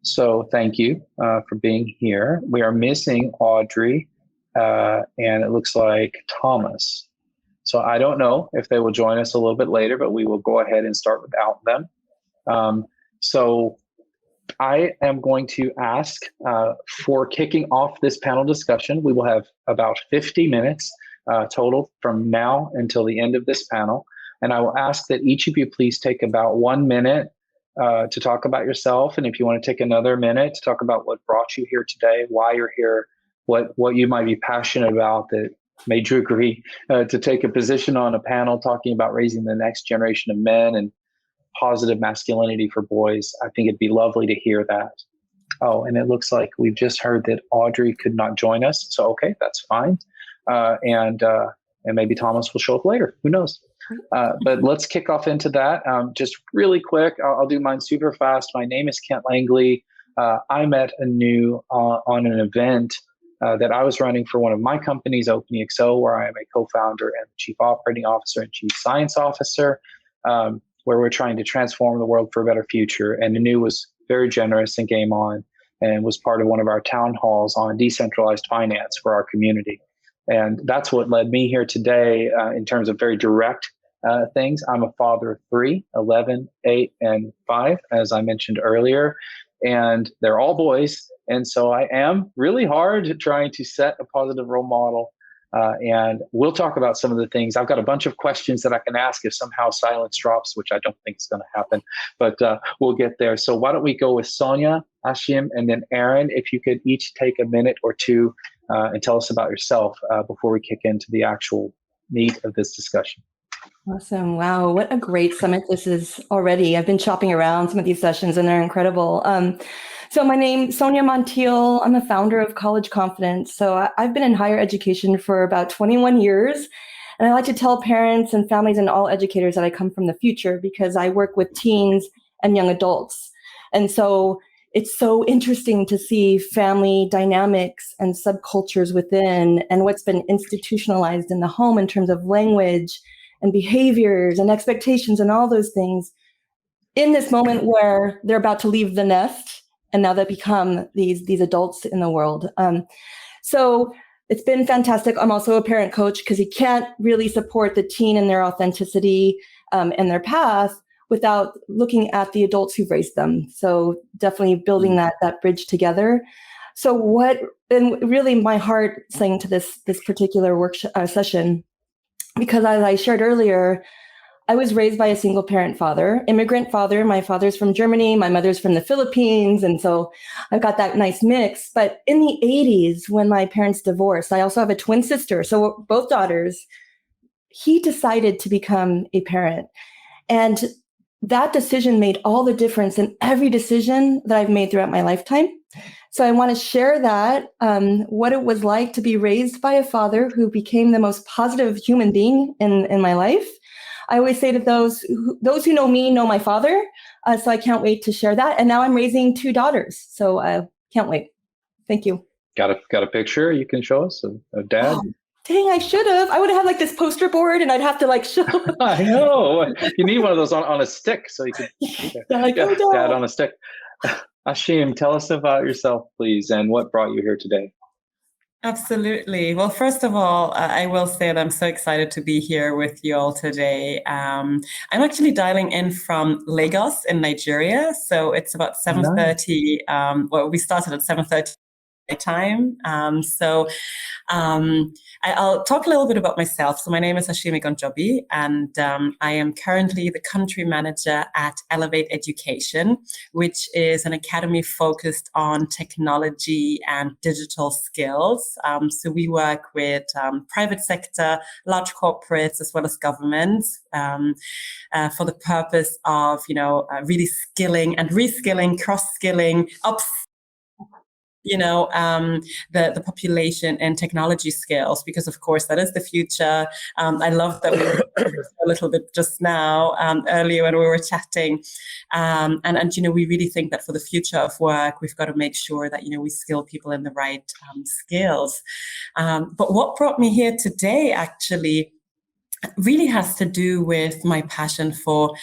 So thank you for being here. We are missing Audrey, and it looks like Thomas. So I don't know if they will join us a little bit later, but we will go ahead and start without them. So I am going to ask for kicking off this panel discussion. We will have about 50 minutes total from now until the end of this panel. And I will ask that each of you please take about 1 minute to talk about yourself. And if you want to take another minute to talk about what brought you here today, why you're here, what you might be passionate about that made you agree to take a position on a panel talking about raising the next generation of men and positive masculinity for boys. I think it'd be lovely to hear that. Oh, and it looks like we've just heard that Audrey could not join us. So, okay, that's fine. And maybe Thomas will show up later. Who knows? But let's kick off into that. Just really quick, I'll do mine super fast. My name is Kent Langley. I met Anu on an event that I was running for one of my companies, OpenEXO, where I am a co-founder and chief operating officer and chief science officer, where we're trying to transform the world for a better future. And Anu was very generous and game on and was part of one of our town halls on decentralized finance for our community. And that's what led me here today in terms of very direct things. I'm a father of 3, 11, 8, and 5, as I mentioned earlier, and they're all boys. And so I am really hard trying to set a positive role model. And we'll talk about some of the things. I've got a bunch of questions that I can ask if somehow silence drops, which I don't think is going to happen, but we'll get there. So why don't we go with Sonia, Ashim, and then Aaron, if you could each take a minute or two and tell us about yourself before we kick into the actual meat of this discussion. Awesome. Wow. What a great summit this is already. I've been shopping around some of these sessions and they're incredible. So my name is Sonia Montiel. I'm a founder of College Confidence. So I've been in higher education for about 21 years. And I like to tell parents and families and all educators that I come from the future because I work with teens and young adults. And so it's so interesting to see family dynamics and subcultures within and what's been institutionalized in the home in terms of language and behaviors and expectations and all those things in this moment where they're about to leave the nest and now they become these adults in the world. So it's been fantastic. I'm also a parent coach because you can't really support the teen in their authenticity and their path without looking at the adults who've raised them. So definitely building that bridge together. So and really my heart sang to this particular workshop session, because as I shared earlier, I was raised by a single parent father, immigrant father. My father's from Germany, my mother's from the Philippines. And so I've got that nice mix. But in the 80s, when my parents divorced, I also have a twin sister, so both daughters, he decided to become a parent. And that decision made all the difference in every decision that I've made throughout my lifetime. So I want to share that, what it was like to be raised by a father who became the most positive human being in my life. I always say to those who know me know my father. So I can't wait to share that. And now I'm raising 2 daughters. So I can't wait. Thank you. Got a picture you can show us of dad? Oh, dang, I should have. I would have had like this poster board and I'd have to show. I know. You need one of those on a stick so you could dad on a stick. Ashim, tell us about yourself, please, and what brought you here today. Absolutely. Well, first of all, I will say that I'm so excited to be here with you all today. I'm actually dialing in from Lagos in Nigeria. So it's about 7:30. We started at 7:30 time. I'll talk a little bit about myself. So my name is Ashimi Gonjobi, and I am currently the country manager at Elevate Education, which is an academy focused on technology and digital skills. So we work with private sector, large corporates, as well as governments for the purpose of, really skilling and reskilling, cross-skilling, the population and technology skills, because of course that is the future. I love that we were a little bit just now earlier when we were chatting, and we really think that for the future of work, we've got to make sure that we skill people in the right skills. But what brought me here today actually really has to do with my passion for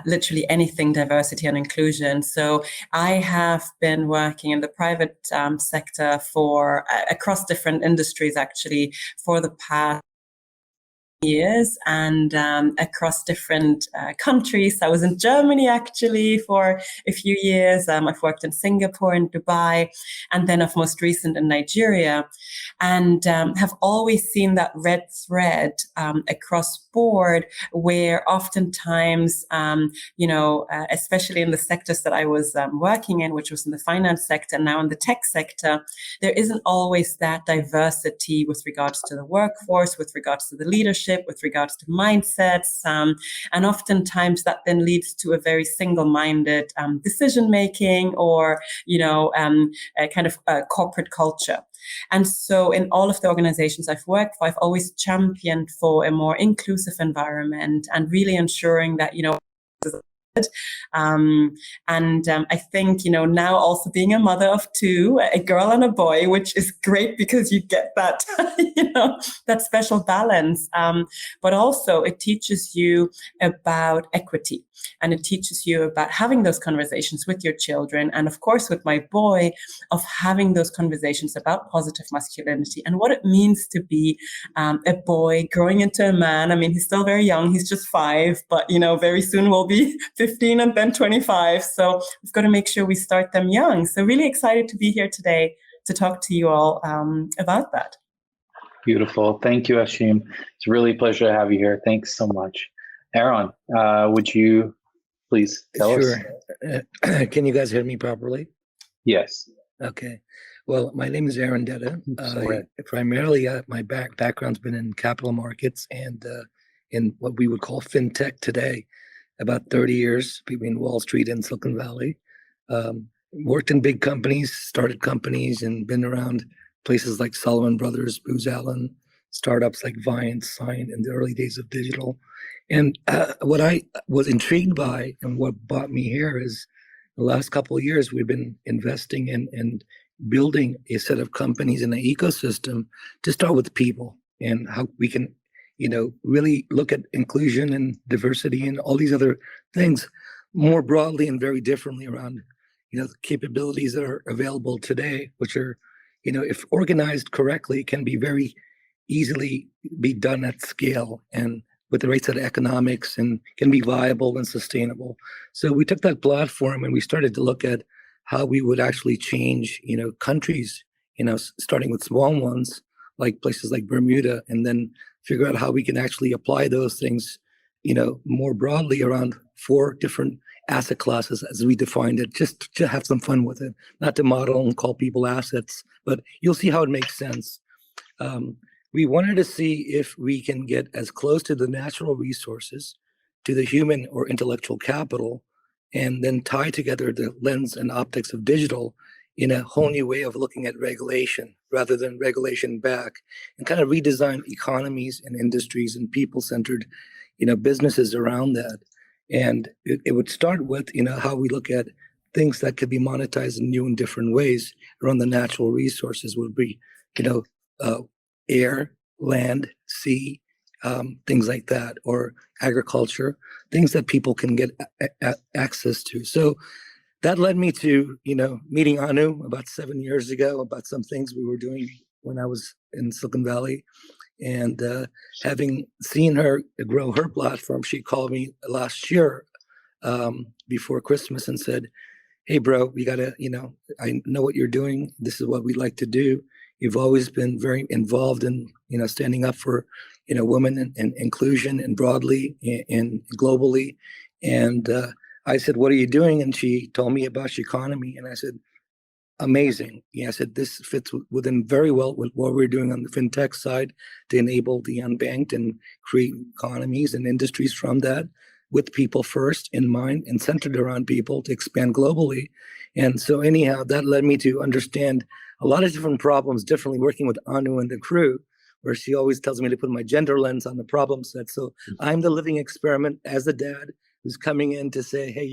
literally anything diversity and inclusion. So I have been working in the private sector for across different industries actually for the past years and across different countries. I was in Germany actually for a few years. I've worked in Singapore and Dubai, and then of most recent in Nigeria, and have always seen that red thread across board where oftentimes, especially in the sectors that I was working in, which was in the finance sector, now in the tech sector, there isn't always that diversity with regards to the workforce, with regards to the leadership, with regards to mindsets, and oftentimes that then leads to a very single-minded decision making, or a kind of corporate culture. And so in all of the organizations I've worked for, I've always championed for a more inclusive environment and really ensuring that I think, now also being a mother of two, a girl and a boy, which is great because you get that, that special balance. But also it teaches you about equity, and it teaches you about having those conversations with your children. And of course, with my boy, of having those conversations about positive masculinity and what it means to be a boy growing into a man. I mean, he's still very young. He's just 5, but, very soon we'll be 15 and then 25. So we've got to make sure we start them young. So really excited to be here today to talk to you all about that. Beautiful. Thank you, Ashim. It's really a pleasure to have you here. Thanks so much. Aaron, would you please tell us? Sure. Can you guys hear me properly? Yes. Okay. Well, my name is Aaron Detta. Primarily, my background's been in capital markets and in what we would call fintech today. About 30 years between Wall Street and Silicon Valley. Worked in big companies, started companies, and been around places like Salomon Brothers, Booz Allen, startups like Viant, Sign in the early days of digital. And what I was intrigued by and what brought me here is the last couple of years we've been investing in and building a set of companies in an ecosystem to start with people and how we can really look at inclusion and diversity and all these other things more broadly and very differently around, the capabilities that are available today, which are, if organized correctly, can be very easily be done at scale and with the right set of economics and can be viable and sustainable. So we took that platform and we started to look at how we would actually change, countries, starting with small ones like places like Bermuda, and then figure out how we can actually apply those things, more broadly around 4 different asset classes as we defined it, just to have some fun with it, not to model and call people assets, but you'll see how it makes sense. We wanted to see if we can get as close to the natural resources, to the human or intellectual capital, and then tie together the lens and optics of digital in a whole new way of looking at regulation rather than regulation back, and kind of redesign economies and industries and people-centered, businesses around that. And it would start with, how we look at things that could be monetized in new and different ways around the natural resources would be, air, land, sea, things like that, or agriculture, things that people can get access to. So that led me to, meeting Anu about 7 years ago about some things we were doing when I was in Silicon Valley. And having seen her grow her platform, she called me last year before Christmas and said, "Hey, bro, we got to, I know what you're doing. This is what we'd like to do. You've always been very involved in, standing up for, women and inclusion and broadly and globally." And I said, "What are you doing?" And she told me about economy. And I said, "Amazing." Yeah, I said, "This fits within very well with what we're doing on the fintech side to enable the unbanked and create economies and industries from that with people first in mind and centered around people to expand globally." And so anyhow, that led me to understand a lot of different problems differently working with Anu and the crew, where she always tells me to put my gender lens on the problem set. So I'm the living experiment as a dad who's coming in to say, "Hey,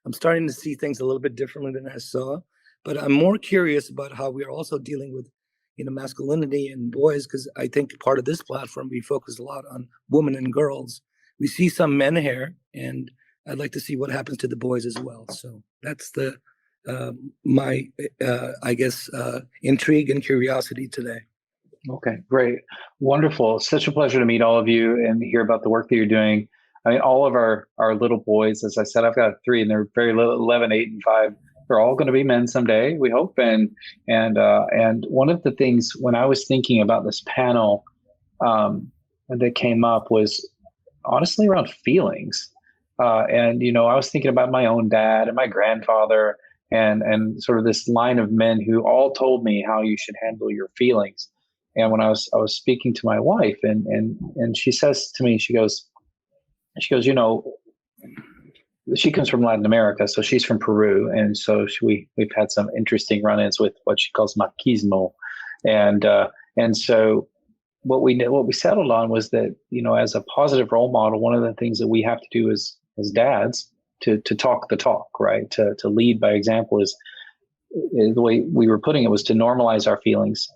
I'm starting to see things a little bit differently than I saw." But I'm more curious about how we are also dealing with, masculinity and boys, because I think part of this platform, we focus a lot on women and girls. We see some men here, and I'd like to see what happens to the boys as well. So that's my intrigue and curiosity today. Okay, great. Wonderful. Such a pleasure to meet all of you and hear about the work that you're doing. I mean, all of our little boys, as I said, I've got 3 and they're very little, 11, 8, and 5. They're all going to be men someday, we hope. And one of the things when I was thinking about this panel that came up was honestly around feelings. And, I was thinking about my own dad and my grandfather and sort of this line of men who all told me how you should handle your feelings. And when I was speaking to my wife and she says to me, she goes, she comes from Latin America, so she's from Peru. And so we've had some interesting run-ins with what she calls machismo. And so what we settled on was that, as a positive role model, one of the things that we have to do as dads to talk the talk, right? To lead by example is the way we were putting it was to normalize our feelings,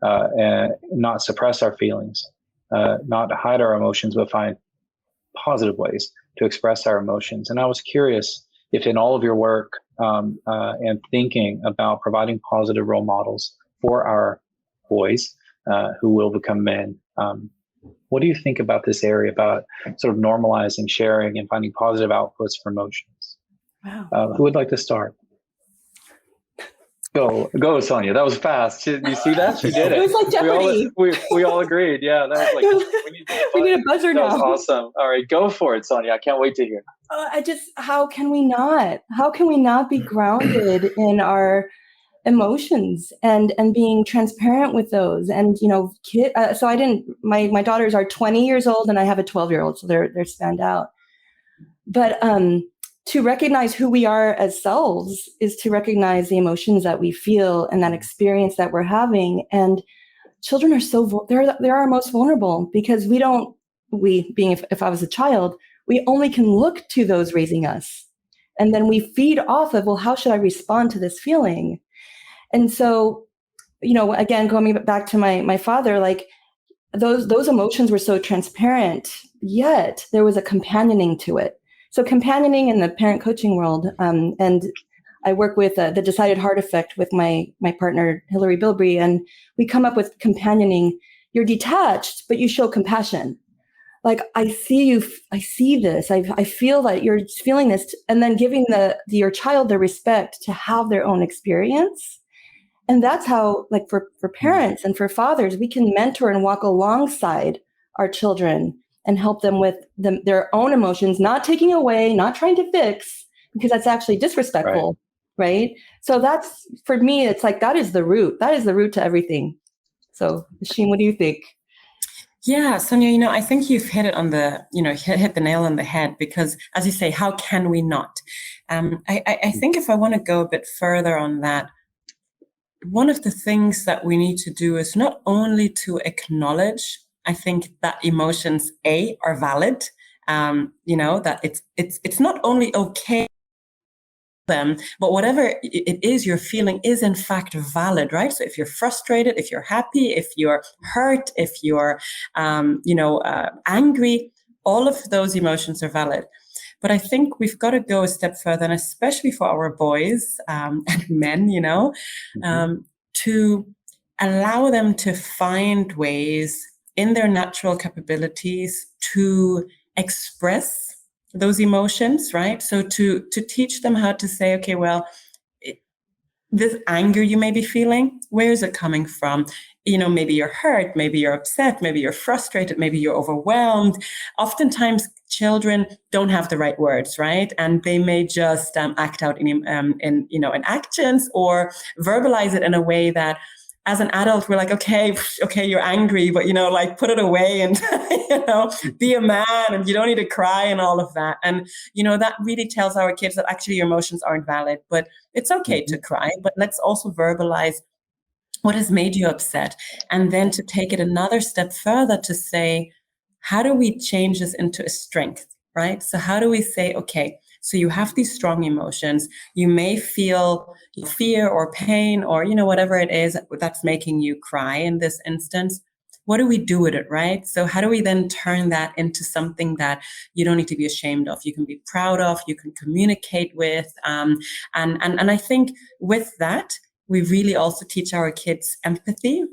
and not suppress our feelings, not hide our emotions, but find positive ways to express our emotions. And I was curious if in all of your work and thinking about providing positive role models for our boys who will become men, what do you think about this area about sort of normalizing, sharing, and finding positive outputs for emotions? Wow. Who would like to start? Go, Sonia. That was fast. You see that? She did it. It was like Jeopardy. We all agreed. Yeah, that was like we need a buzzer now. That was awesome. All right, go for it, Sonia. I can't wait to hear. How can we not? How can we not be grounded in our emotions and being transparent with those? And so my daughters are 20 years old and I have a 12-year-old, so they're spanned out. But to recognize who we are as selves is to recognize the emotions that we feel and that experience that we're having. And children are they're our most vulnerable because if I was a child, we only can look to those raising us. And then we feed off of, well, how should I respond to this feeling? And so, again, going back to my father, like those emotions were so transparent, yet there was a companioning to it. So companioning in the parent coaching world, and I work with the Decided Heart Effect with my partner, Hillary Bilbrey, and we come up with companioning. You're detached, but you show compassion. Like, I see you, I see this, I feel that you're feeling this, and then giving your child the respect to have their own experience. And that's how, like for parents and for fathers, we can mentor and walk alongside our children and help them with their own emotions, not taking away, not trying to fix, because that's actually disrespectful, right? So that's, for me, it's like, that is the root. That is the root to everything. So, Ashim, what do you think? Yeah, Sonia, I think you've hit it on hit the nail on the head, because as you say, how can we not? I think if I want to go a bit further on that, one of the things that we need to do is not only to acknowledge, I think, that emotions are valid, that it's not only okay them, but whatever it is you're feeling is in fact valid, right? So if you're frustrated, if you're happy, if you're hurt, if you're angry, all of those emotions are valid. But I think we've got to go a step further, and especially for our boys and men, to allow them to find ways in their natural capabilities to express those emotions, right? So to teach them how to say, okay, well, this anger you may be feeling, where is it coming from? Maybe you're hurt, maybe you're upset, maybe you're frustrated, maybe you're overwhelmed. Oftentimes, children don't have the right words, right? And they may just act out in actions or verbalize it in a way that, as an adult, we're like, okay, you're angry, but, put it away and, be a man, and you don't need to cry and all of that. And, that really tells our kids that actually your emotions aren't valid, but it's okay to cry, but let's also verbalize what has made you upset. And then to take it another step further to say, how do we change this into a strength, right? So how do we say, okay, so you have these strong emotions. You may feel fear or pain or, whatever it is that's making you cry in this instance. what do we do with it, right? So how do we then turn that into something that you don't need to be ashamed of, you can be proud of, you can communicate with, and I think with that, we really also teach our kids empathy.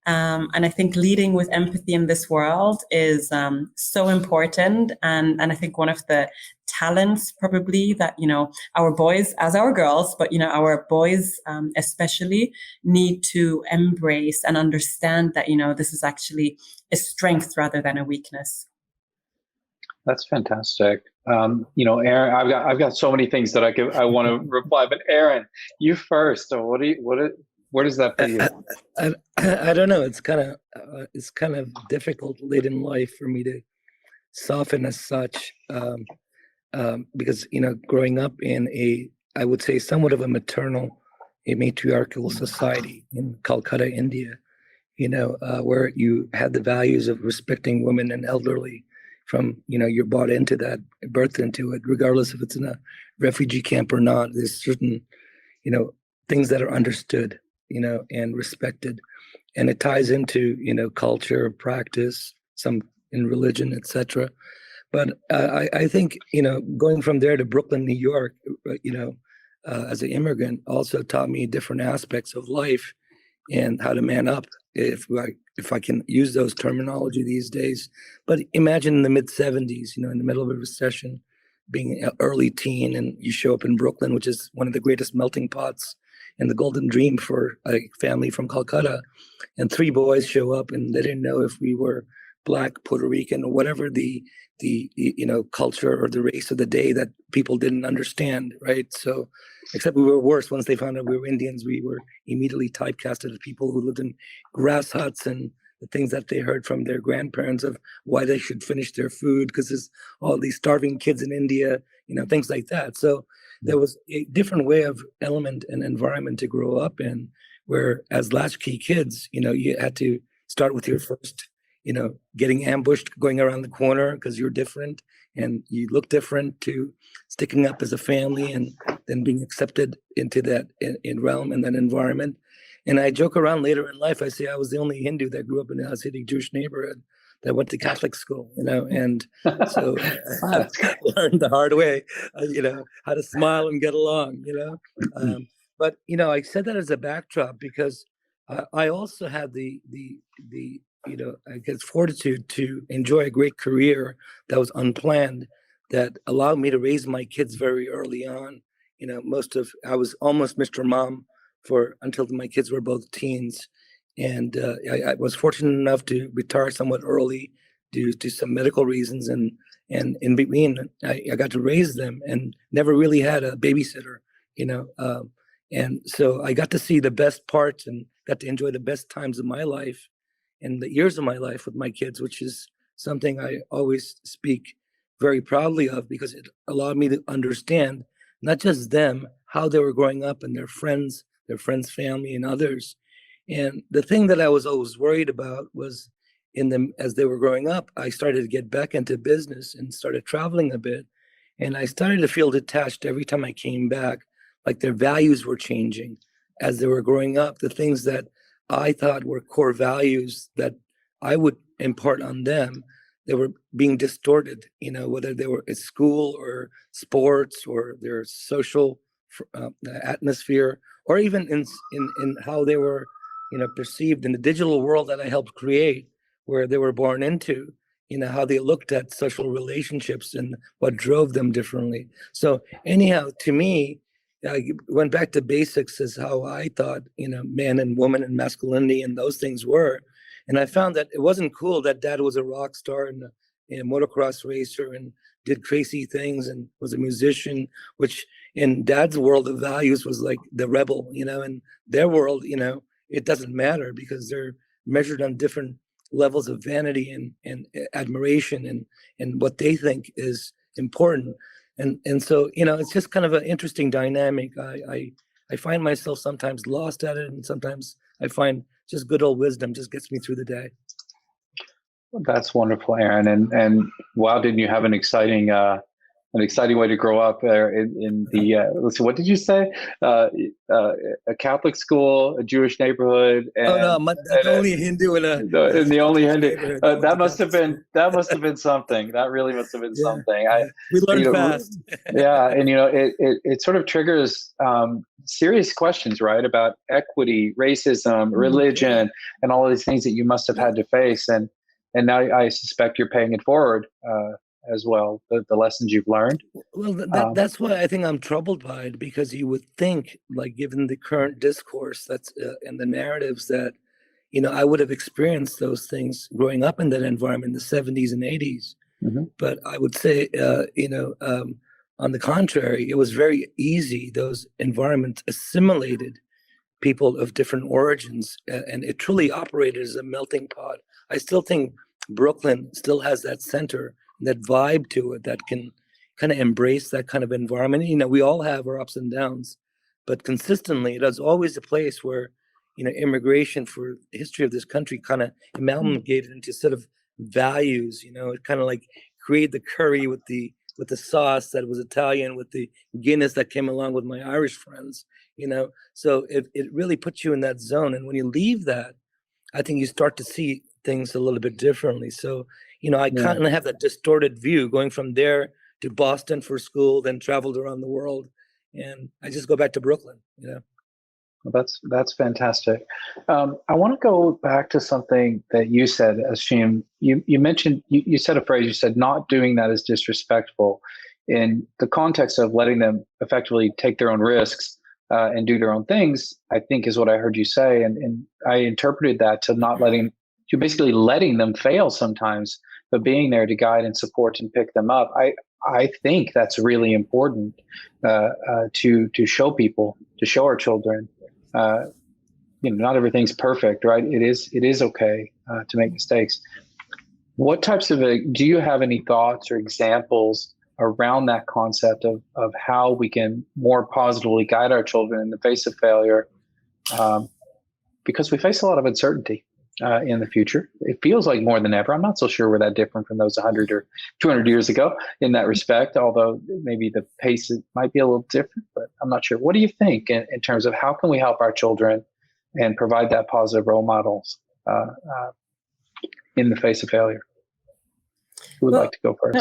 And I think leading with empathy in this world is so important. And I think one of the talents probably that, our boys, as our girls, but, our boys especially need to embrace and understand that, this is actually a strength rather than a weakness. That's fantastic. Aaron, I've got so many things that I want to reply, but Aaron, you first. So where does that put you? I don't know. It's kind of difficult late in life for me to soften as such, because growing up in I would say somewhat of a matriarchal society in Calcutta, India, where you had the values of respecting women and elderly. From you're bought into that, birthed into it, regardless if it's in a refugee camp or not. There's certain things that are understood and respected, and it ties into culture, practice, some in religion, etc. But I think going from there to Brooklyn, New York, as an immigrant, also taught me different aspects of life and how to man up, if I can use those terminology these days. But imagine in the mid-'70s, in the middle of a recession, being an early teen, and you show up in Brooklyn, which is one of the greatest melting pots in the golden dream for a family from Calcutta, and 3 boys show up, and they didn't know if we were Black, Puerto Rican, or whatever the culture or the race of the day that people didn't understand, right? So, except we were worse. Once they found out we were Indians, we were immediately typecasted as people who lived in grass huts, and the things that they heard from their grandparents of why they should finish their food because there's all these starving kids in India, things like that. So there was a different way of element and environment to grow up in, where as latchkey kids, you had to start with your first getting ambushed, going around the corner because you're different and you look different, to sticking up as a family and then being accepted into that in realm and that environment. And I joke around later in life, I say I was the only Hindu that grew up in a Hasidic Jewish neighborhood that went to Catholic school, and so I learned the hard way, how to smile and get along, But, I said that as a backdrop because I also had the I guess fortitude to enjoy a great career that was unplanned, that allowed me to raise my kids very early on. I was almost Mr. Mom until my kids were both teens. And I was fortunate enough to retire somewhat early due to some medical reasons. And in between, I got to raise them and never really had a babysitter, and so I got to see the best parts and got to enjoy the best times of my life and the years of my life with my kids, which is something I always speak very proudly of, because it allowed me to understand not just them, how they were growing up, and their friends, family, and others. And the thing that I was always worried about was as they were growing up, I started to get back into business and started traveling a bit. And I started to feel detached every time I came back, like their values were changing as they were growing up. The things that I thought were core values that I would impart on them, they were being distorted, whether they were at school or sports or their social atmosphere, or even in how they were, perceived in the digital world that I helped create, where they were born into, how they looked at social relationships and what drove them differently. So anyhow, to me, I went back to basics as how I thought, man and woman and masculinity and those things were. And I found that it wasn't cool that dad was a rock star and a motocross racer and did crazy things and was a musician, which in dad's world of values was like the rebel, in their world, it doesn't matter because they're measured on different levels of vanity and admiration and what they think is important. And so, it's just kind of an interesting dynamic. I find myself sometimes lost at it, and sometimes I find just good old wisdom just gets me through the day. That's wonderful, Aaron. And wow, didn't you have an exciting an exciting way to grow up there in the, let's see, what did you say? A Catholic school, a Jewish neighborhood, and, the only Hindu in a in the only Hindu. neighborhood. That must have been something. That really must have been something. We learned fast. Yeah, and it sort of triggers serious questions, right, about equity, racism, religion, and all of these things that you must have had to face, and now I suspect you're paying it forward as well, the lessons you've learned. Well, that's why I think I'm troubled by it, because you would think, like, given the current discourse that's and the narratives, that I would have experienced those things growing up in that environment in the 70s and 80s. Mm-hmm. But I would say, on the contrary, it was very easy. Those environments assimilated people of different origins, and it truly operated as a melting pot. I still think Brooklyn still has that center, that vibe to it, that can kind of embrace that kind of environment. We all have our ups and downs, but consistently, it is always a place where, immigration for the history of this country kind of amalgamated into sort of values. It kind of like created the curry with the sauce that was Italian, with the Guinness that came along with my Irish friends. So it really puts you in that zone. And when you leave that, I think you start to see things a little bit differently. So, I kind of have that distorted view, going from there to Boston for school, then traveled around the world, and I just go back to Brooklyn. Well, that's fantastic. I want to go back to something that you said, Ashim. You mentioned, you said a phrase. You said not doing that is disrespectful, in the context of letting them effectively take their own risks and do their own things, I think is what I heard you say. And I interpreted that to basically letting them fail sometimes, but being there to guide and support and pick them up. I think that's really important to show people, to show our children. Not everything's perfect, right? It is okay to make mistakes. What types of do you have any thoughts or examples around that concept of how we can more positively guide our children in the face of failure? Because we face a lot of uncertainty in the future. It feels like more than ever. I'm not so sure we're that different from those 100 or 200 years ago in that respect, although maybe the pace might be a little different, but I'm not sure. What do you think in terms of how can we help our children and provide that positive role models in the face of failure? Who would like to go first?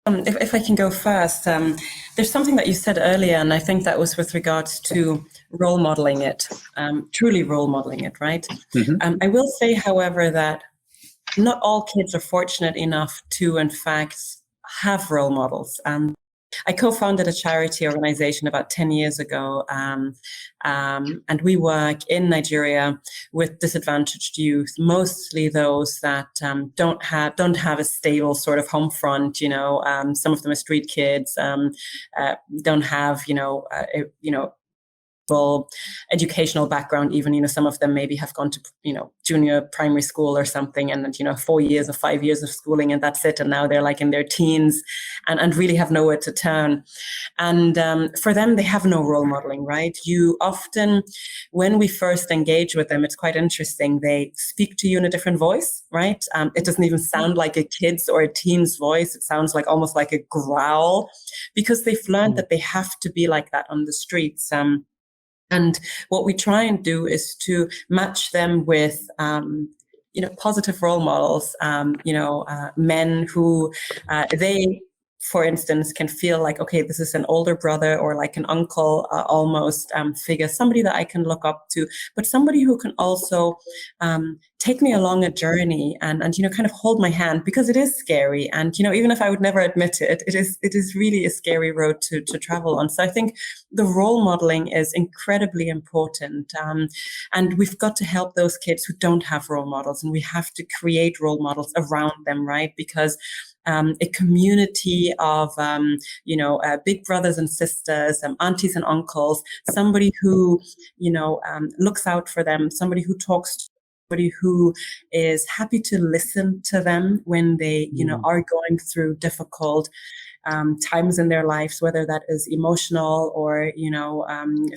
If I can go first, there's something that you said earlier, and I think that was with regards to role modeling it, truly role modeling it, right? Mm-hmm. I will say, however, that not all kids are fortunate enough to, in fact, have role models. I co-founded a charity organization about 10 years ago, and we work in Nigeria with disadvantaged youth, mostly those that don't have a stable sort of home front. Some of them are street kids, don't have full educational background. Even some of them maybe have gone to junior primary school or something, and 4 years or 5 years of schooling, and that's it. And now they're like in their teens and really have nowhere to turn. And for them, they have no role modeling, right? You often, when we first engage with them, it's quite interesting. They speak to you in a different voice, right? It doesn't even sound like a kid's or a teen's voice. It sounds like almost like a growl, because they've learned that they have to be like that on the streets. And what we try and do is to match them with, positive role models, men who they, for instance, can feel like, okay, this is an older brother or like an uncle almost figure, somebody that I can look up to, but somebody who can also take me along a journey and kind of hold my hand, because it is scary. And, even if I would never admit it, it is really a scary road to travel on. So I think the role modeling is incredibly important. And we've got to help those kids who don't have role models, and we have to create role models around them, right? Because a community of, big brothers and sisters, aunties and uncles, somebody who, looks out for them, somebody who talks to somebody who is happy to listen to them when they, are going through difficult times in their lives, whether that is emotional or,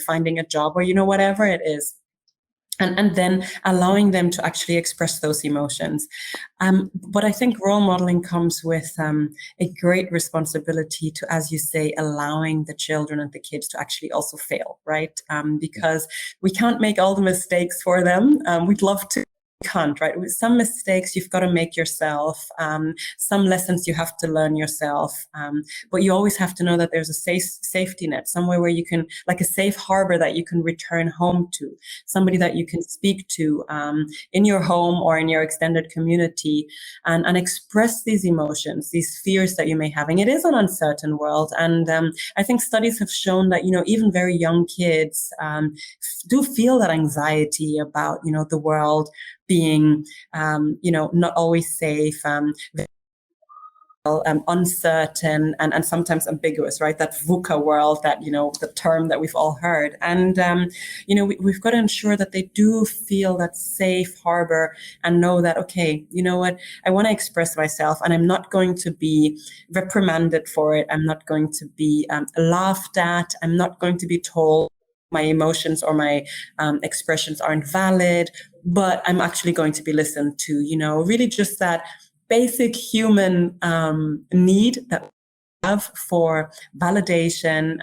finding a job or, whatever it is. and then allowing them to actually express those emotions. But I think role modeling comes with a great responsibility to, as you say, allowing the children and the kids to actually also fail, right? Because we can't make all the mistakes for them. We'd love to. Can't, right? With some mistakes you've got to make yourself, some lessons you have to learn yourself, but you always have to know that there's a safety net, somewhere where you can, like a safe harbor that you can return home to, somebody that you can speak to in your home or in your extended community, and express these emotions, these fears that you may have. And it is an uncertain world, and I think studies have shown that, you know, even very young kids do feel that anxiety about, you know, the world being, you know, not always safe, uncertain, and sometimes ambiguous, right? That VUCA world, that, you know, the term that we've all heard. And, you know, we've got to ensure that they do feel that safe harbor and know that, okay, you know what, I want to express myself, and I'm not going to be reprimanded for it. I'm not going to be laughed at. I'm not going to be told my emotions or my expressions aren't valid, but I'm actually going to be listened to, you know, really just that basic human need that we have for validation,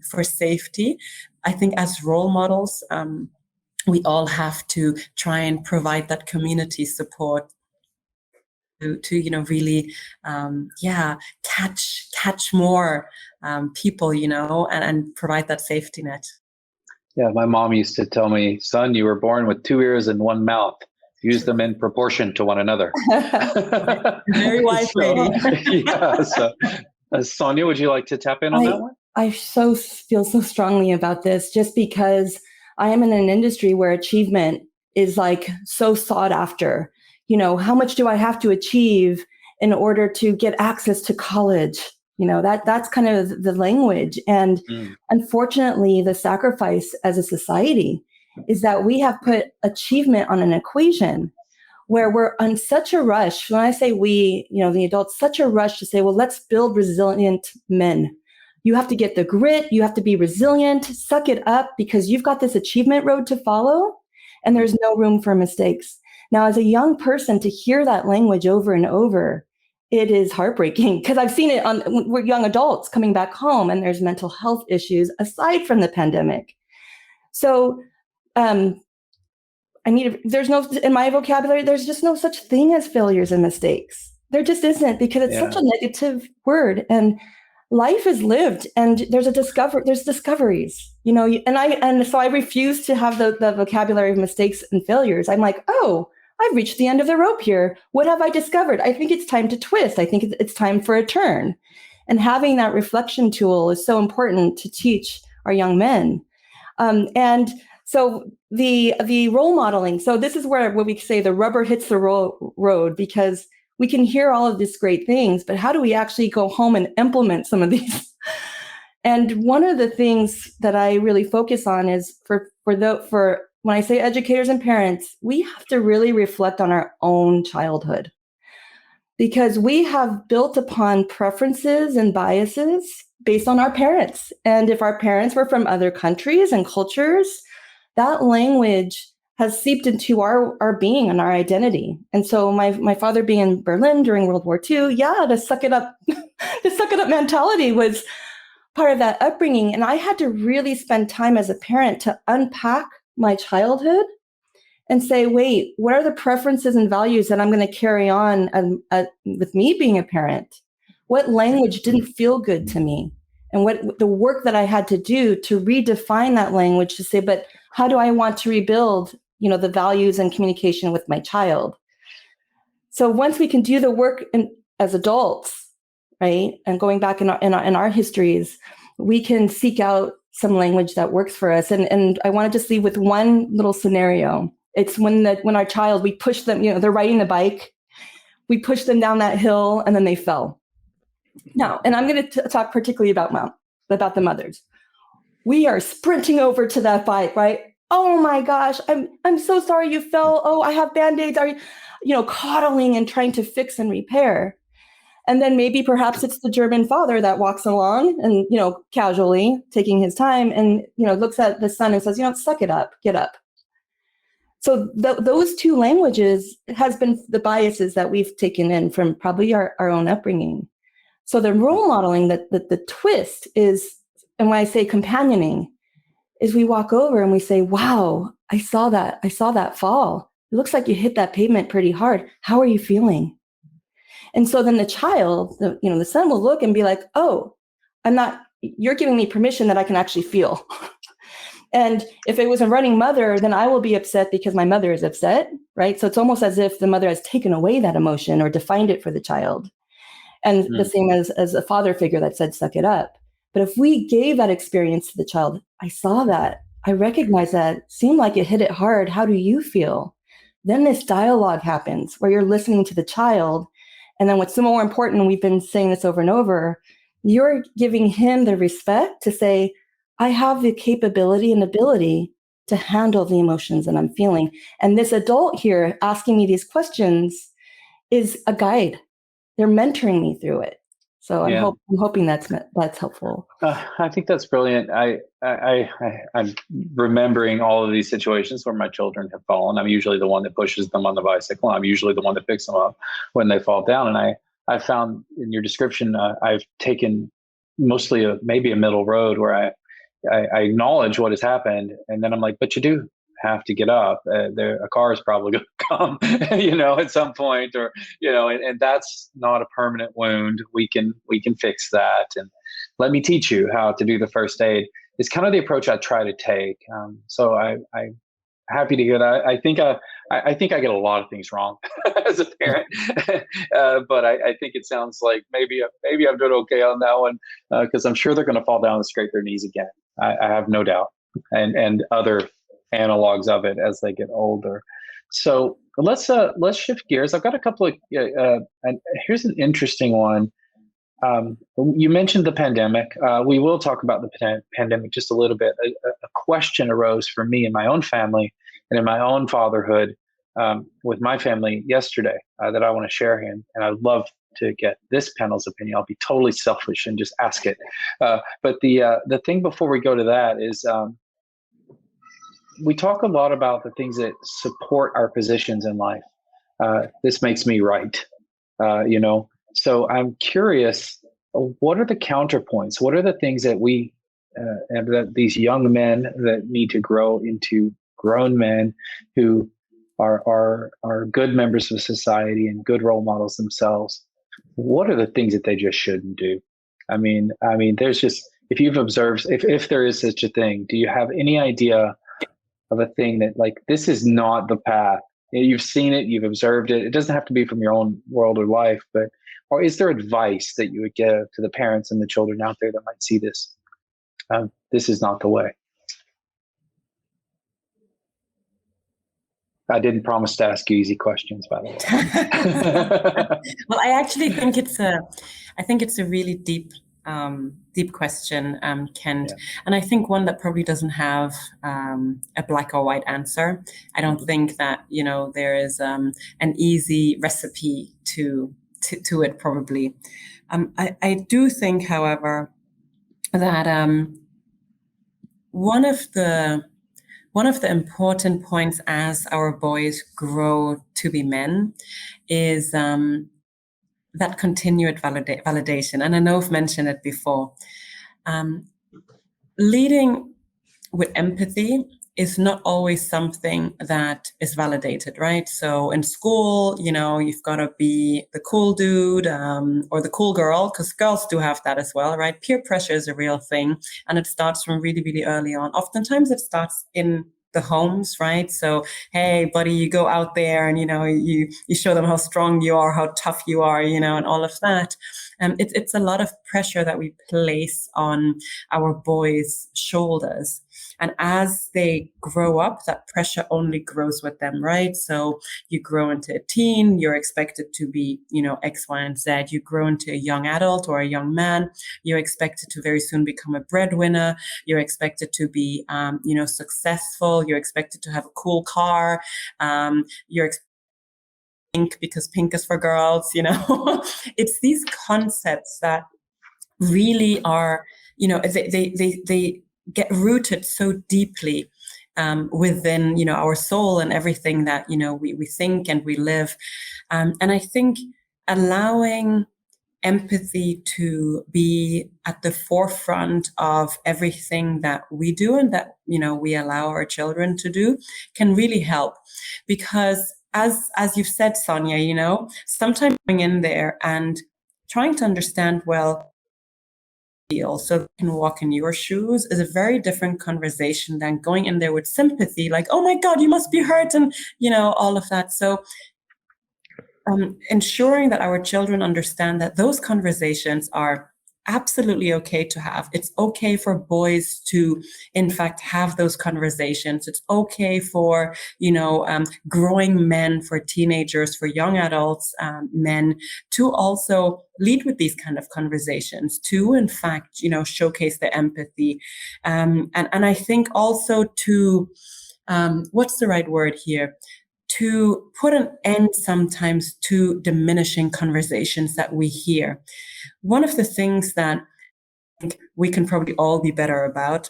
for safety. I think as role models, we all have to try and provide that community support to you know, really, catch more people, you know, and provide that safety net. Yeah, my mom used to tell me, son, you were born with 2 ears and 1 mouth. Use them in proportion to one another. Very wise lady. Sonia, would you like to tap in on that one? I feel so strongly about this, just because I am in an industry where achievement is like so sought after. You know, how much do I have to achieve in order to get access to college? You know, that's kind of the language. And unfortunately, the sacrifice as a society is that we have put achievement on an equation where we're on such a rush. When I say we, you know, the adults, such a rush to say, well, let's build resilient men. You have to get the grit. You have to be resilient, suck it up, because you've got this achievement road to follow, and there's no room for mistakes. Now, as a young person, to hear that language over and over, it is heartbreaking, because I've seen it we're young adults coming back home, and there's mental health issues aside from the pandemic. So there's no, in my vocabulary, there's just no such thing as failures and mistakes. There just isn't, because it's such a negative word, and life is lived, and there's discoveries, you know, and so I refuse to have the vocabulary of mistakes and failures. I'm like, oh, I've reached the end of the rope here. What have I discovered? I think it's time to twist. I think it's time for a turn. And having that reflection tool is so important to teach our young men. And so the role modeling. So this is where we say the rubber hits the road, because we can hear all of these great things, but how do we actually go home and implement some of these? And one of the things that I really focus on is for when I say educators and parents, we have to really reflect on our own childhood, because we have built upon preferences and biases based on our parents. And if our parents were from other countries and cultures, that language has seeped into our being and our identity. And so my father being in Berlin during World War II, the suck it up, the suck it up mentality was part of that upbringing. And I had to really spend time as a parent to unpack my childhood and say, wait, what are the preferences and values that I'm going to carry on with me being a parent? What language didn't feel good to me? And what the work that I had to do to redefine that language, to say, but how do I want to rebuild, you know, the values and communication with my child? So once we can do the work as adults, right, and going back in our histories, we can seek out some language that works for us. And I want to just leave with one little scenario. It's when our child, we push them, you know, they're riding the bike, we push them down that hill, and then they fell. Now, and I'm going to talk particularly about the mothers. We are sprinting over to that bike, right? Oh my gosh, I'm so sorry you fell. Oh, I have Band-Aids. Are you know, coddling and trying to fix and repair. And then maybe perhaps it's the German father that walks along and, you know, casually taking his time and, you know, looks at the son and says, you know, suck it up, get up. So those two languages has been the biases that we've taken in from probably our own upbringing. So the role modeling, that the twist is, and when I say companioning, is we walk over and we say, wow, I saw that fall. It looks like you hit that pavement pretty hard. How are you feeling? And so then the child, the son will look and be like, oh, you're giving me permission that I can actually feel. And if it was a running mother, then I will be upset because my mother is upset, right? So it's almost as if the mother has taken away that emotion or defined it for the child. And the same as a father figure that said, suck it up. But if we gave that experience to the child, I saw that, I recognize that, seemed like it hit it hard. How do you feel? Then this dialogue happens where you're listening to the child. And then what's more important, and we've been saying this over and over, you're giving him the respect to say, I have the capability and ability to handle the emotions that I'm feeling. And this adult here asking me these questions is a guide. They're mentoring me through it. So I'm hoping that's helpful. I think that's brilliant. I'm remembering all of these situations where my children have fallen. I'm usually the one that pushes them on the bicycle. I'm usually the one that picks them up when they fall down. And I found in your description, I've taken mostly maybe a middle road where I acknowledge what has happened, and then I'm like, but you do have to get up. A car is probably going to come, at some point, or and that's not a permanent wound. We can fix that, and let me teach you how to do the first aid. It's kind of the approach I try to take. So I'm happy to hear that. I think I get a lot of things wrong as a parent, but I think it sounds like maybe I'm doing okay on that one, because I'm sure they're going to fall down and scrape their knees again. I have no doubt, and other analogs of it as they get older. So let's shift gears. I've got a couple of, and here's an interesting one. You mentioned the pandemic. We will talk about the pandemic just a little bit. A question arose for me in my own family and in my own fatherhood with my family yesterday that I want to share here. And I'd love to get this panel's opinion. I'll be totally selfish and just ask it. But the thing before we go to that is we talk a lot about the things that support our positions in life. This makes me right, So I'm curious, what are the counterpoints? What are the things that that these young men that need to grow into grown men who are good members of society and good role models themselves? What are the things that they just shouldn't do? I mean, there's just, if you've observed, if there is such a thing, do you have any idea of a thing that, like, this is not the path? You've seen it, you've observed it. It doesn't have to be from your own world or life, or is there advice that you would give to the parents and the children out there that might see this? This is not the way. I didn't promise to ask you easy questions, by the way. Well, I actually think it's a really deep question, Kent. Yeah. And I think one that probably doesn't have a black or white answer. I don't think that, there is an easy recipe to it, probably. I do think, however, that one of the important points as our boys grow to be men is that continued validation. And I know I've mentioned it before. Leading with empathy is not always something that is validated, right? So in school, you've got to be the cool dude or the cool girl, because girls do have that as well, right? Peer pressure is a real thing, and it starts from really, really early on. Oftentimes it starts in the homes, right? So, hey, buddy, you go out there and, you show them how strong you are, how tough you are, and all of that. It's a lot of pressure that we place on our boys' shoulders. And as they grow up, that pressure only grows with them, right? So you grow into a teen, you're expected to be, X, Y, and Z. You grow into a young adult or a young man, you're expected to very soon become a breadwinner. You're expected to be, successful. You're expected to have a cool car. You're pink because pink is for girls, It's these concepts that really are, they get rooted so deeply within, our soul and everything that, we think and we live. And I think allowing empathy to be at the forefront of everything that we do and that, we allow our children to do can really help. Because as you've said, Sonia, sometimes going in there and trying to understand, well, feel so they can walk in your shoes is a very different conversation than going in there with sympathy, like, oh my God, you must be hurt, and, all of that. So ensuring that our children understand that those conversations are absolutely okay to have. It's okay for boys to, in fact, have those conversations. It's okay for, growing men, for teenagers, for young adults, men, to also lead with these kind of conversations, to, in fact, showcase their empathy. And I think also to, what's the right word here? To put an end sometimes to diminishing conversations that we hear. One of the things that I think we can probably all be better about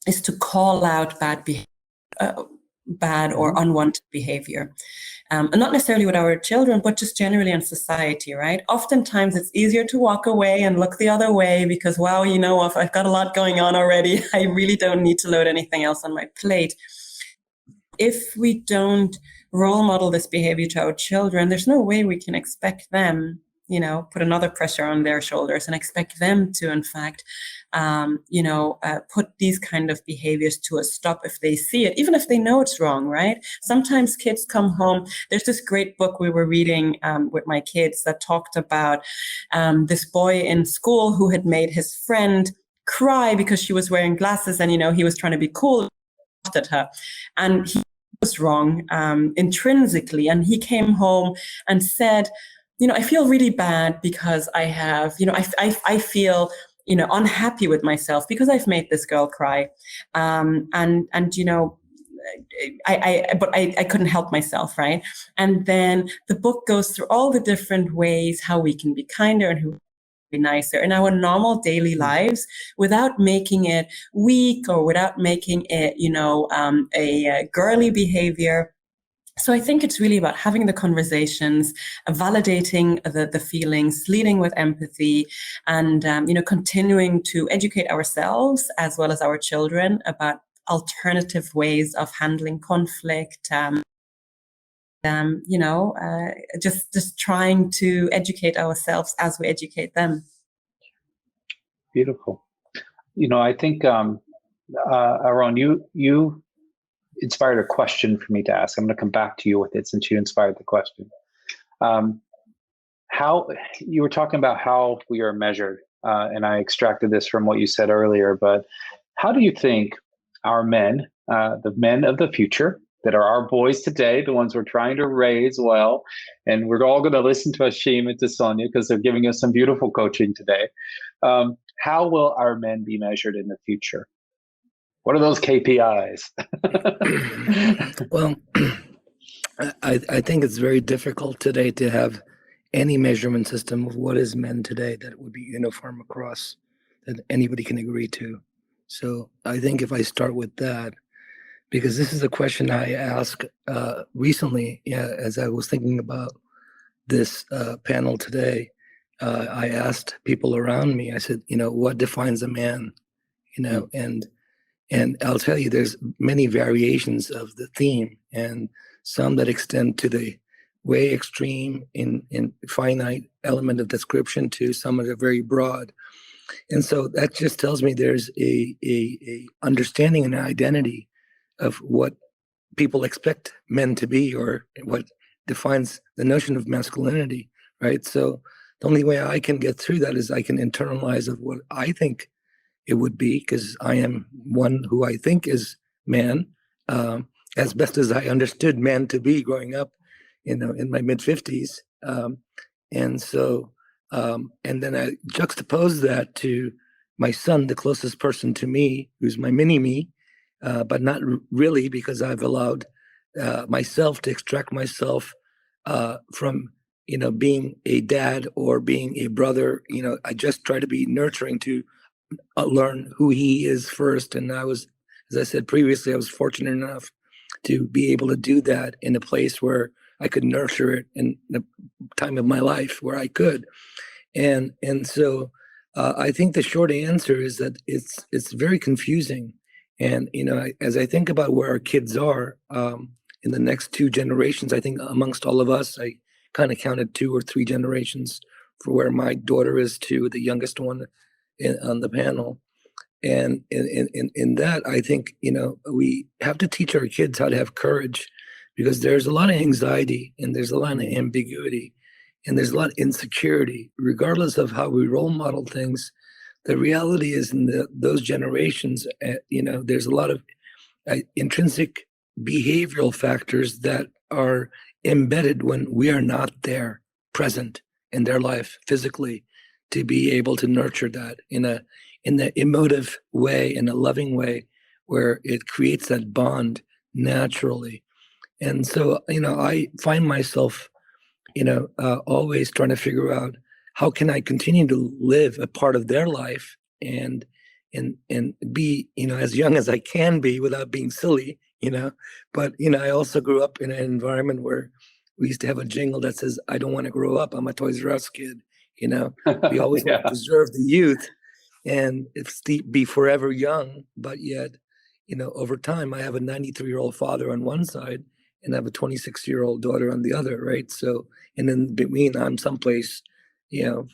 is to call out bad or unwanted behavior. And not necessarily with our children, but just generally in society, right? Oftentimes it's easier to walk away and look the other way because, wow, I've got a lot going on already. I really don't need to load anything else on my plate. If we don't role model this behavior to our children, there's no way we can expect them, put another pressure on their shoulders and expect them to, in fact, put these kind of behaviors to a stop if they see it, even if they know it's wrong, right? Sometimes kids come home. There's this great book we were reading with my kids that talked about this boy in school who had made his friend cry because she was wearing glasses and, he was trying to be cool at her. And he was wrong intrinsically. And he came home and said, I feel really bad because I have, I feel, unhappy with myself because I've made this girl cry. But I couldn't help myself, right? And then the book goes through all the different ways how we can be kinder and who be nicer in our normal daily lives without making it weak or without making it, a girly behavior. So I think it's really about having the conversations, validating the feelings, leading with empathy, and continuing to educate ourselves as well as our children about alternative ways of handling conflict. Just trying to educate ourselves as we educate them. Beautiful. I think, Aaron, you inspired a question for me to ask. I'm going to come back to you with it since you inspired the question. How you were talking about how we are measured, and I extracted this from what you said earlier, but how do you think our men, the men of the future, that are our boys today, the ones we're trying to raise well, and we're all going to listen to Hashim and to Sonia because they're giving us some beautiful coaching today. How will our men be measured in the future? What are those KPIs? Well, I think it's very difficult today to have any measurement system of what is men today that would be uniform across, that anybody can agree to. So I think if I start with that, because this is a question I asked recently, as I was thinking about this panel today, I asked people around me, I said, what defines a man? And I'll tell you, there's many variations of the theme, and some that extend to the way extreme in finite element of description to some that are very broad. And so that just tells me there's a understanding and an identity of what people expect men to be, or what defines the notion of masculinity, right? So the only way I can get through that is I can internalize of what I think it would be, because I am one who I think is man, as best as I understood man to be growing up, in my mid-50s. And so, and then I juxtapose that to my son, the closest person to me, who's my mini-me, but not really, because I've allowed myself to extract myself from, being a dad or being a brother. I just try to be nurturing to learn who he is first. And I was as I said previously, I was fortunate enough to be able to do that in a place where I could nurture it in the time of my life where I could. And so I think the short answer is that it's very confusing. And, as I think about where our kids are in the next 2 generations, I think amongst all of us, I kind of counted 2 or 3 generations for where my daughter is to the youngest one on the panel. And in that, I think, we have to teach our kids how to have courage, because there's a lot of anxiety and there's a lot of ambiguity and there's a lot of insecurity, regardless of how we role model things. The reality is in those generations, there's a lot of intrinsic behavioral factors that are embedded when we are not there, present in their life physically, to be able to nurture that in the emotive way, in a loving way, where it creates that bond naturally. And so, I find myself, always trying to figure out how can I continue to live a part of their life and be, as young as I can be without being silly, But, I also grew up in an environment where we used to have a jingle that says, "I don't want to grow up. I'm a Toys R Us kid." We always want to preserve the youth and be forever young, but yet, over time, I have a 93-year-old father on one side and I have a 26-year-old daughter on the other, right? So, and in between, I'm someplace,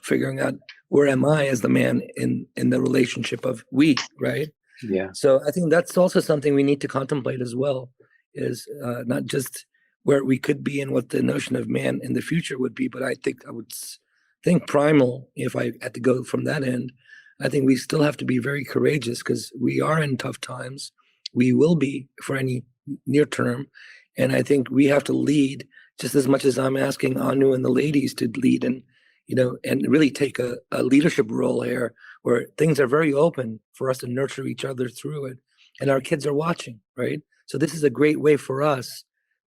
figuring out where am I as the man in the relationship of we, right? Yeah. So I think that's also something we need to contemplate as well, is not just where we could be and what the notion of man in the future would be, but I would think primal, if I had to go from that end. I think we still have to be very courageous because we are in tough times. We will be for any near term. And I think we have to lead just as much as I'm asking Anu and the ladies to lead and really take a leadership role here where things are very open for us to nurture each other through it. And our kids are watching, right? So this is a great way for us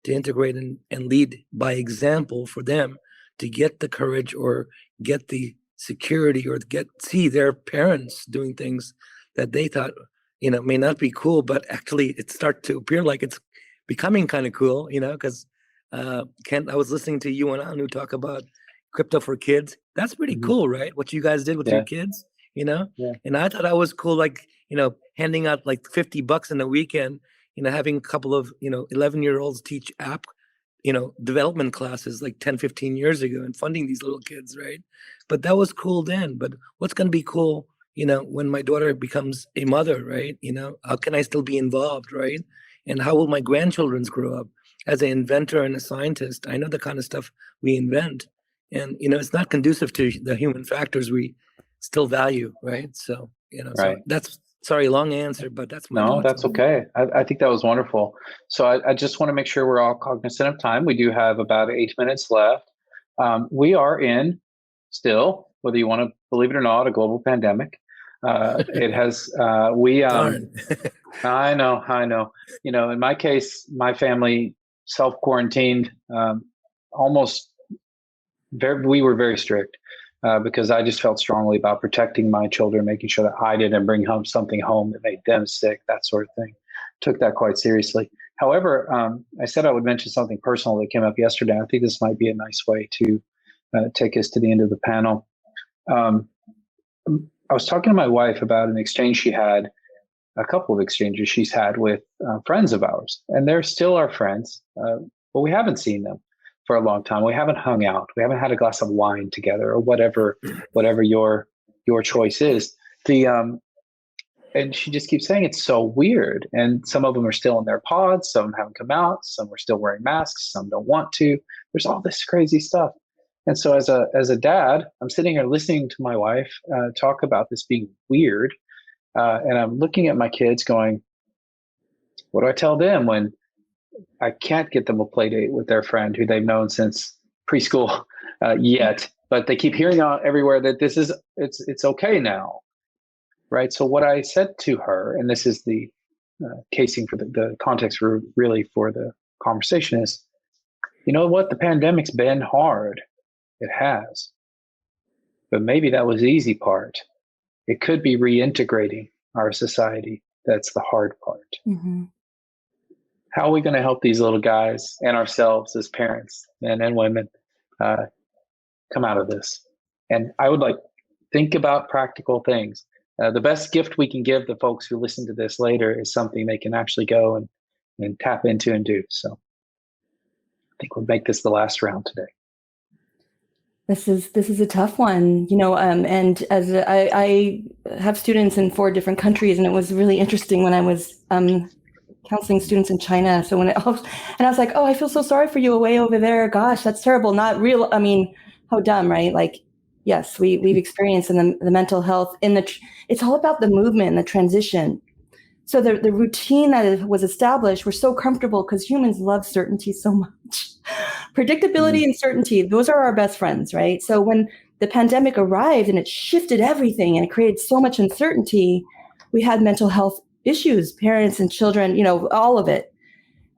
to integrate and lead by example for them to get the courage or get the security or see their parents doing things that they thought, may not be cool, but actually it starts to appear like it's becoming kind of cool, because Kent, I was listening to you and Anu talk about crypto for kids. That's pretty cool, right? What you guys did with your kids, Yeah. And I thought that was cool, like, handing out like $50 in a weekend, having a couple of, 11-year-olds teach app, development classes like 10, 15 years ago and funding these little kids, right? But that was cool then. But what's going to be cool, when my daughter becomes a mother, right? How can I still be involved, right? And how will my grandchildren grow up? As an inventor and a scientist, I know the kind of stuff we invent. And, it's not conducive to the human factors we still value, right? So, Right. So that's, sorry, long answer, but that's my No, thoughts that's on it. okay. I think that was wonderful. So I just want to make sure we're all cognizant of time. We do have about 8 minutes left. We are in still, whether you want to believe it or not, a global pandemic. It has, Darn. I know. In my case, my family self-quarantined we were very strict because I just felt strongly about protecting my children, making sure that I didn't bring something home that made them sick, that sort of thing. Took that quite seriously. However, I said I would mention something personal that came up yesterday. I think this might be a nice way to take us to the end of the panel. I was talking to my wife about an exchange she had, a couple of exchanges she's had with friends of ours, and they're still our friends, but we haven't seen them for a long time. We haven't hung out. We haven't had a glass of wine together, or whatever your choice is. And she just keeps saying it's so weird. And some of them are still in their pods. Some of them haven't come out. Some are still wearing masks. Some don't want to. There's all this crazy stuff. And so as a dad, I'm sitting here listening to my wife talk about this being weird. And I'm looking at my kids going, what do I tell them when I can't get them a play date with their friend who they've known since preschool yet, but they keep hearing out everywhere that it's okay now, right? So what I said to her, and this is the casing for the context for really for the conversation, is, you know what, the pandemic's been hard. It has, but maybe that was the easy part. It could be reintegrating our society that's the hard part. Mm-hmm. How are we going to help these little guys and ourselves as parents, men and women, come out of this? And I would think about practical things. The best gift we can give the folks who listen to this later is something they can actually go and tap into and do. So I think we'll make this the last round today. This is a tough one, and as I have students in 4 different countries, and it was really interesting when I was counseling students in China. So and I was like, oh, I feel so sorry for you away over there. Gosh, that's terrible. Not real. I mean, how dumb, right? Like, yes, we've experienced in the mental health it's all about the movement, the transition. So the routine that was established, we're so comfortable because humans love certainty so much. Predictability and certainty, those are our best friends, right? So when the pandemic arrived and it shifted everything and it created so much uncertainty, we had mental health issues, parents and children, all of it.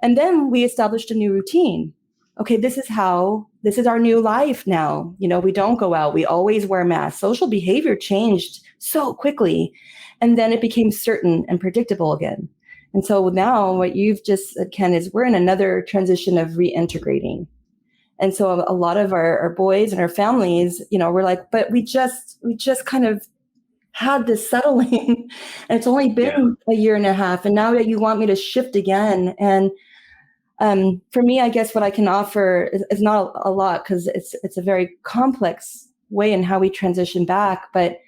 And then we established a new routine. Okay, this is our new life now. We don't go out. We always wear masks. Social behavior changed so quickly. And then it became certain and predictable again. And so now what you've just said, Ken, is we're in another transition of reintegrating. And so a lot of our boys and our families, we're like, but we just kind of had this settling, and it's only been a year and a half, and now that you want me to shift again. And for me, I guess what I can offer is not a lot, because it's a very complex way in how we transition back, but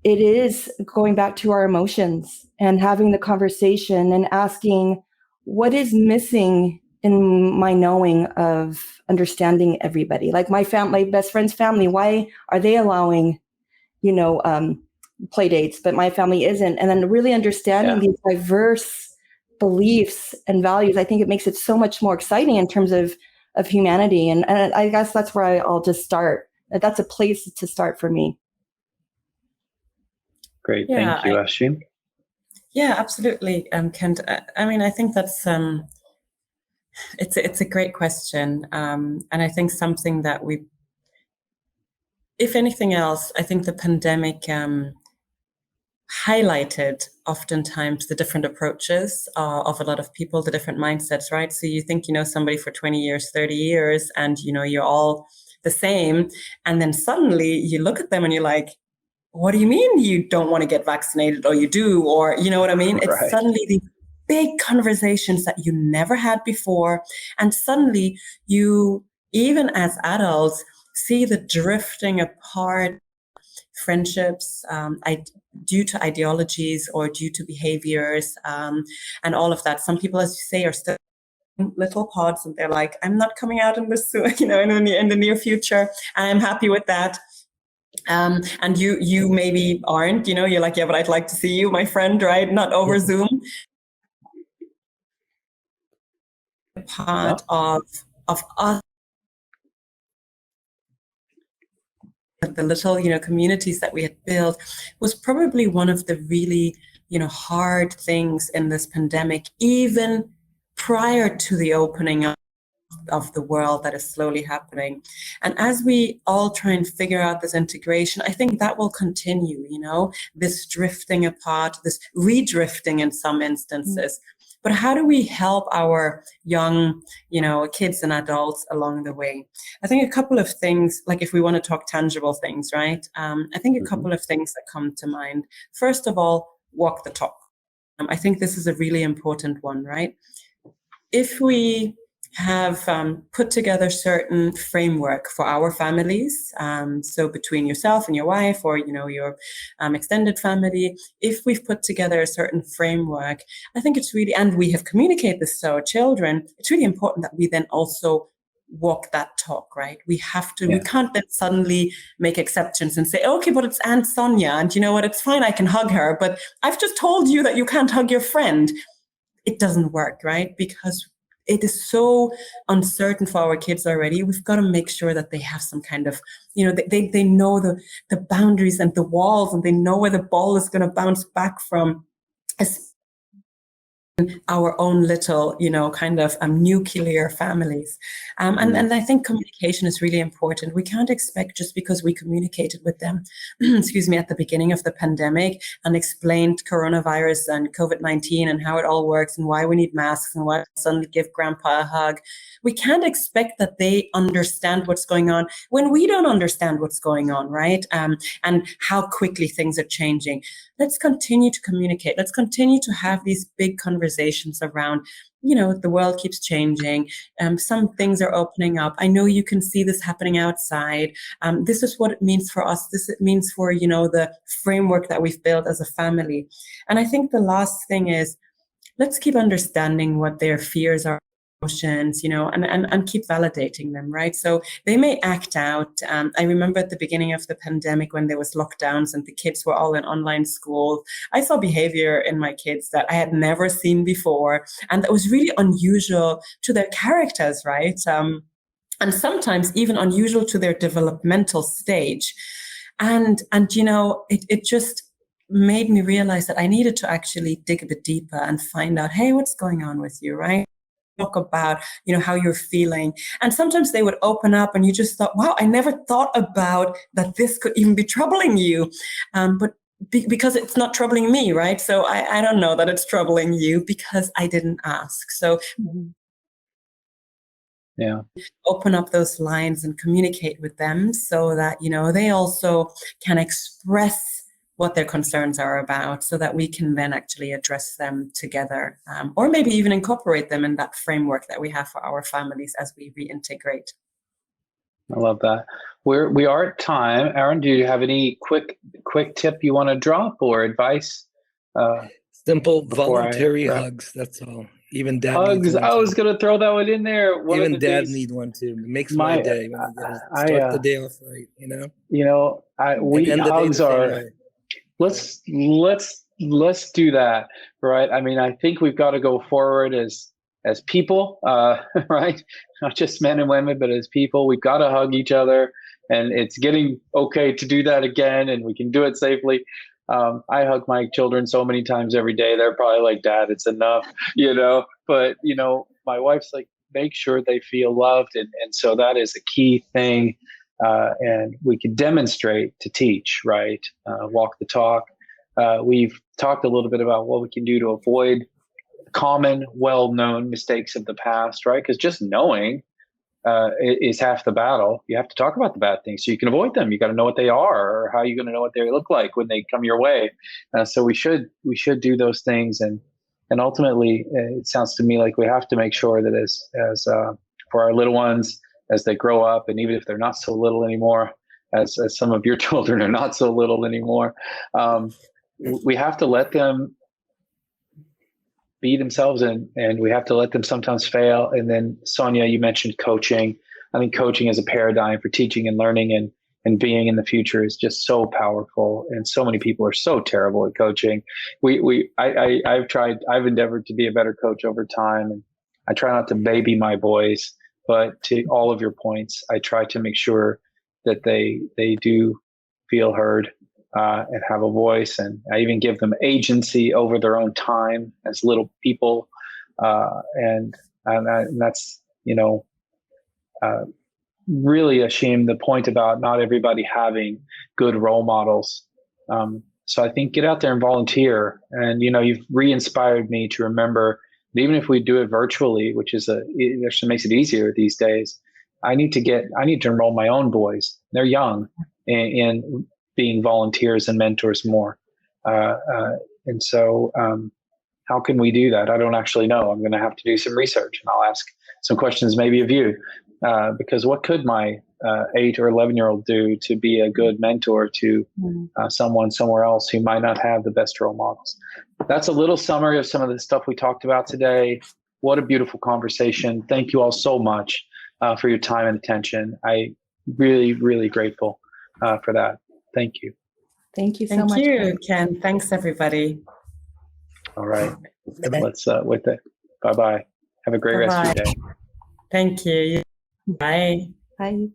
it is going back to our emotions and having the conversation and asking, what is missing in my knowing of understanding everybody? Like my best friend's family, why are they allowing, play dates, but my family isn't? And then really understanding these diverse beliefs and values, I think it makes it so much more exciting in terms of humanity. And I guess that's where I'll just start. That's a place to start for me. Great. Thank you, Ashim. Yeah, absolutely, Kent. I mean, I think that's it's a great question, and I think something that if anything else, I think the pandemic highlighted oftentimes the different approaches of a lot of people, the different mindsets, right? So you think you know somebody for 20 years, 30 years, and you're all the same, and then suddenly you look at them and you're like, what do you mean you don't want to get vaccinated, or you do, or you know what I mean? Right. It's suddenly these big conversations that you never had before. And suddenly you, even as adults, see the drifting apart friendships due to ideologies or due to behaviors and all of that. Some people, as you say, are still in little pods, and they're like, I'm not coming out in this, in the near future. And I'm happy with that. And you maybe aren't, you're like, yeah, but I'd like to see you, my friend, right? Not over Zoom. Part of us, the little, communities that we had built, was probably one of the really, hard things in this pandemic, even prior to the opening up of the world that is slowly happening. And as we all try and figure out this integration, I think that will continue, this drifting apart, this redrifting in some instances. But how do we help our young, kids and adults along the way? I think a couple of things, like if we want to talk tangible things, right? I think a couple of things that come to mind. First of all, walk the talk. I think this is a really important one, right? If we have put together certain framework for our families, so between yourself and your wife, or your extended family, if we've put together a certain framework, I think it's really, and we have communicated this to our children, it's really important that we then also walk that talk, right? We have to, we can't then suddenly make exceptions and say, okay, but it's Aunt Sonia, and you know what, it's fine, I can hug her, but I've just told you that you can't hug your friend. It doesn't work, right? Because it is so uncertain for our kids already. We've got to make sure that they have some kind of, they know the boundaries and the walls, and they know where the ball is going to bounce back from. our own little, kind of nuclear families. And I think communication is really important. We can't expect, just because we communicated with them, excuse me, at the beginning of the pandemic and explained coronavirus and COVID-19 and how it all works and why we need masks and why suddenly give grandpa a hug. We can't expect that they understand what's going on when we don't understand what's going on, right? And how quickly things are changing. Let's continue to communicate. Let's continue to have these big conversations around, the world keeps changing. Some things are opening up. I know you can see this happening outside. This is what it means for us. This it means for, the framework that we've built as a family. And I think the last thing is, let's keep understanding what their fears are, emotions, and keep validating them, right? So they may act out. I remember at the beginning of the pandemic when there was lockdowns and the kids were all in online school, I saw behavior in my kids that I had never seen before. And that was really unusual to their characters, right? And sometimes even unusual to their developmental stage. And it just made me realize that I needed to actually dig a bit deeper and find out, hey, what's going on with you, right? Talk about, how you're feeling. And sometimes they would open up and you just thought, wow, I never thought about that this could even be troubling you. But because it's not troubling me, right? So I don't know that it's troubling you because I didn't ask. So yeah, open up those lines and communicate with them so that, they also can express what their concerns are about, so that we can then actually address them together, or maybe even incorporate them in that framework that we have for our families as we reintegrate. I love that. We are at time. Aaron, do you have any quick tip you want to drop or advice? Simple voluntary hugs. That's all. Even dad hugs. needs one. I was going to throw that one in there. Even dad need one too. It makes my day when I start the day off right. Hugs are. Let's do that, right? I mean, I think we've got to go forward as people, right? Not just men and women, but as people. We've got to hug each other, and it's getting okay to do that again, and we can do it safely. I hug my children so many times every day. They're probably like, Dad, it's enough, But my wife's like, make sure they feel loved, and so that is a key thing. And we can demonstrate to teach, right? Walk the talk. We've talked a little bit about what we can do to avoid common, well-known mistakes of the past, right? Because just knowing is half the battle. You have to talk about the bad things so you can avoid them. You got to know what they are, or how are you going to know what they look like when they come your way. So we should do those things, and ultimately, it sounds to me like we have to make sure that as for our little ones, as they grow up, and even if they're not so little anymore, as some of your children are not so little anymore, we have to let them be themselves, and we have to let them sometimes fail. And then, Sonia, you mentioned coaching. I think coaching as a paradigm for teaching and learning and being in the future is just so powerful. And so many people are so terrible at coaching. I've endeavored to be a better coach over time, and I try not to baby my boys. But to all of your points, I try to make sure that they do feel heard and have a voice. And I even give them agency over their own time as little people. And that's, really a shame, the point about not everybody having good role models. So I think get out there and volunteer. And, you've re-inspired me to remember, even if we do it virtually, which actually makes it easier these days, I need to enroll my own boys. They're young, in being volunteers and mentors more. And so how can we do that? I don't actually know. I'm going to have to do some research, and I'll ask some questions maybe of you, because what could my 8 or 11-year-old do to be a good mentor to someone somewhere else who might not have the best role models? That's a little summary of some of the stuff we talked about today. What a beautiful conversation. Thank you all so much for your time and attention. I really, really grateful for that. Thank you. Thank you so much. Thank you, Ken. Thanks, everybody. All right. Let's with it. Bye-bye. Have a great rest of your day. Thank you. Bye. Bye.